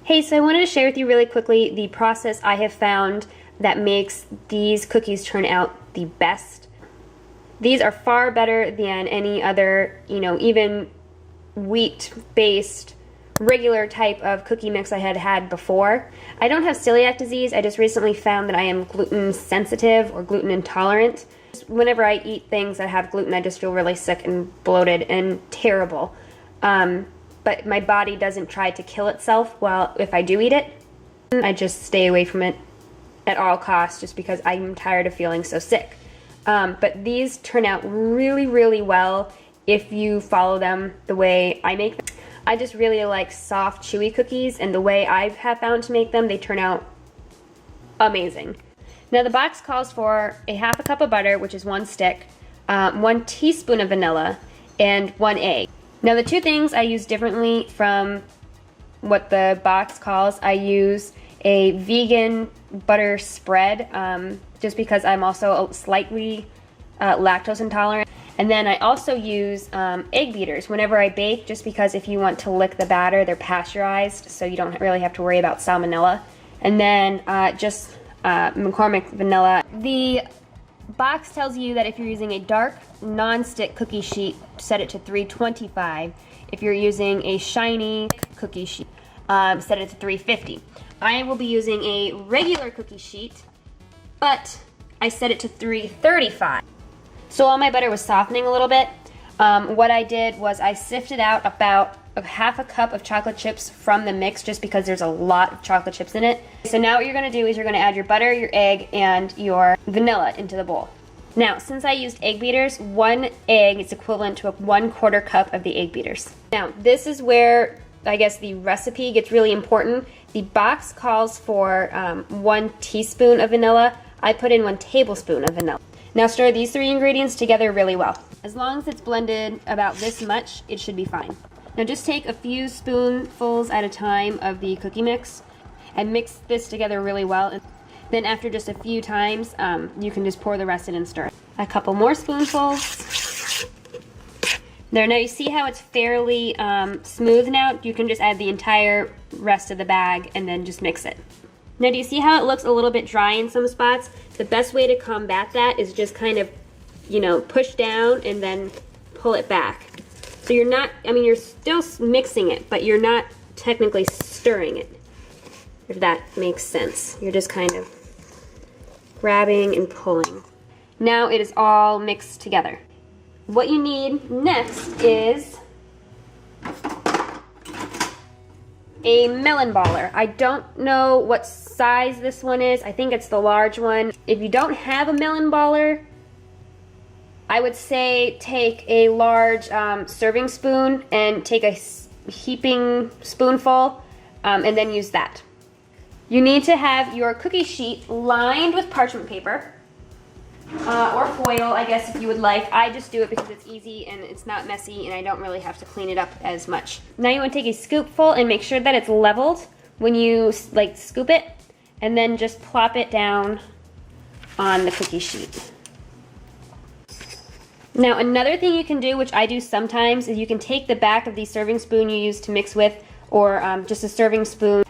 Hey, so I wanted to share with you really quickly the process I have found that makes these cookies turn out the best. These are far better than any other, even wheat-based regular type of cookie mix I had had before. I don't have celiac disease. I just recently found that I am gluten sensitive or gluten intolerant. Whenever I eat things that have gluten, I just feel really sick and bloated and terrible. But my body doesn't try to kill itself if I do eat it. I just stay away from it at all costs just because I'm tired of feeling so sick. But these turn out really, really well if you follow them the way I make them. I just really like soft, chewy cookies, and the way I have found to make them, they turn out amazing. Now the box calls for a half a cup of butter, which is 1 stick, 1 teaspoon of vanilla, and 1 egg. Now the two things I use differently from what the box calls, I use a vegan butter spread, just because I'm also slightly lactose intolerant. And then I also use egg beaters whenever I bake, just because if you want to lick the batter, they're pasteurized, so you don't really have to worry about salmonella. And then just McCormick vanilla. The box tells you that if you're using a dark non-stick cookie sheet, set it to 325. If you're using a shiny cookie sheet, set it to 350. I will be using a regular cookie sheet, but I set it to 335. So while my butter was softening a little bit, what I did was I sifted out about a half a cup of chocolate chips from the mix, just because there's a lot of chocolate chips in it. So now what you're going to do is you're going to add your butter, your egg, and your vanilla into the bowl. Now, since I used egg beaters, 1 egg is equivalent to a 1/4 cup of the egg beaters. Now, this is where I guess the recipe gets really important. The box calls for 1 teaspoon of vanilla. I put in 1 tablespoon of vanilla. Now stir these 3 ingredients together really well. As long as it's blended about this much, it should be fine. Now just take a few spoonfuls at a time of the cookie mix and mix this together really well. And then after just a few times, you can just pour the rest in and stir. A couple more spoonfuls. There, now you see how it's fairly smooth now? You can just add the entire rest of the bag and then just mix it. Now do you see how it looks a little bit dry in some spots? The best way to combat that is just kind of, push down and then pull it back. So you're not, you're still mixing it, but you're not technically stirring it, if that makes sense. You're just kind of grabbing and pulling. Now it is all mixed together. What you need next is a melon baller. I don't know what size this one is. I think it's the large one. If you don't have a melon baller, I would say take a large serving spoon and take a heaping spoonful and then use that. You need to have your cookie sheet lined with parchment paper or foil, I guess, if you would like. I just do it because it's easy and it's not messy and I don't really have to clean it up as much. Now you want to take a scoopful and make sure that it's leveled when you scoop it, and then just plop it down on the cookie sheet. Now another thing you can do, which I do sometimes, is you can take the back of the serving spoon you use to mix with, or just a serving spoon.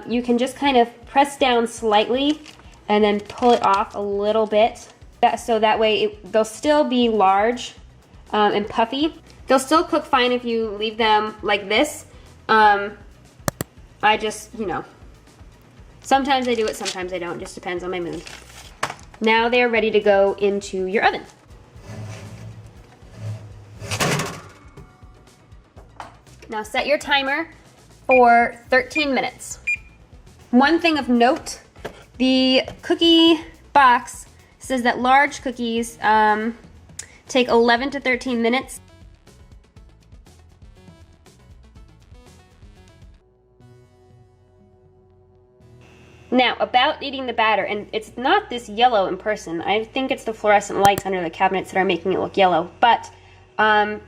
You can just kind of press down slightly and then pull it off a little bit. So that way they'll still be large and puffy. They'll still cook fine if you leave them like this. I just, sometimes I do it, sometimes I don't. Just depends on my mood. Now they're ready to go into your oven. Now set your timer for 13 minutes. One thing of note, the cookie box says that large cookies take 11 to 13 minutes. Now, about eating the batter, and it's not this yellow in person. I think it's the fluorescent lights under the cabinets that are making it look yellow, but I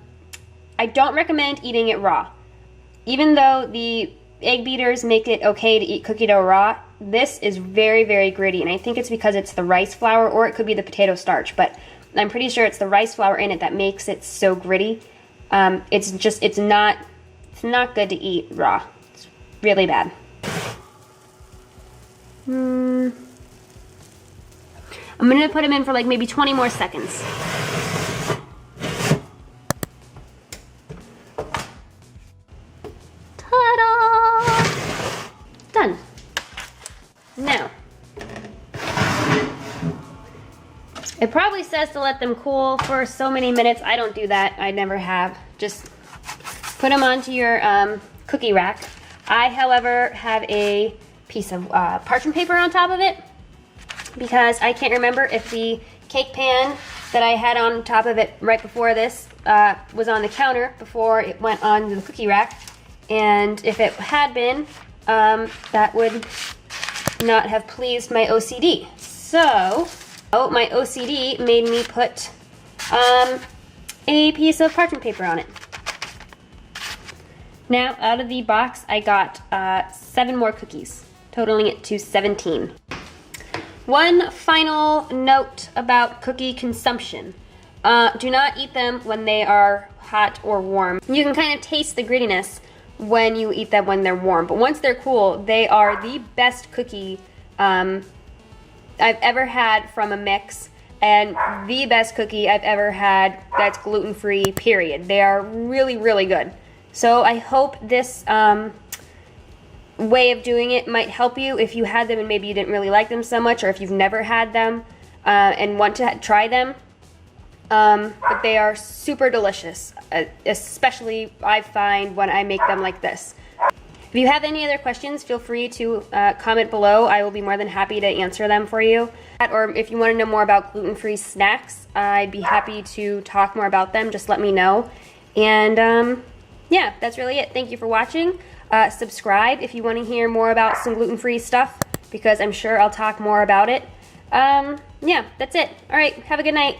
don't recommend eating it raw. Even though the egg beaters make it okay to eat cookie dough raw, this is very, very gritty, and I think it's because it's the rice flour, or it could be the potato starch, but I'm pretty sure it's the rice flour in it that makes it so gritty. It's not good to eat raw. It's really bad. I'm gonna put them in for like maybe 20 more seconds. Ta-da! Done. Now, it probably says to let them cool for so many minutes. I don't do that. I never have. Just put them onto your cookie rack. I, however, have a piece of parchment paper on top of it because I can't remember if the cake pan that I had on top of it right before this was on the counter before it went on the cookie rack. And if it had been, that would not have pleased my OCD. So, my OCD made me put a piece of parchment paper on it. Now, out of the box, I got 7 more cookies, totaling it to 17. One final note about cookie consumption. Do not eat them when they are hot or warm. You can kind of taste the grittiness when you eat them when they're warm, but once they're cool, they are the best cookie I've ever had from a mix, and the best cookie I've ever had that's gluten-free, period. They are really, really good. So I hope this way of doing it might help you if you had them and maybe you didn't really like them so much, or if you've never had them and want to try them. But they are super delicious, especially I find when I make them like this. If you have any other questions, feel free to comment below. I will be more than happy to answer them for you. Or if you want to know more about gluten-free snacks, I'd be happy to talk more about them. Just let me know. And yeah, that's really it. Thank you for watching. Subscribe if you want to hear more about some gluten-free stuff, because I'm sure I'll talk more about it. Yeah, that's it. All right, have a good night.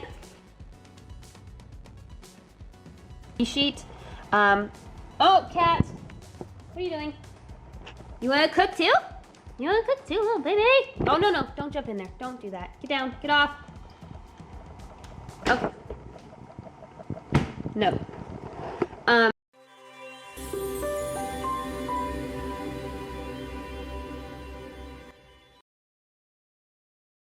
Sheet. Oh, cat. What are you doing? You want to cook too? You want to cook too, little baby? Oh, no, no. Don't jump in there. Don't do that. Get down. Get off. Okay. No.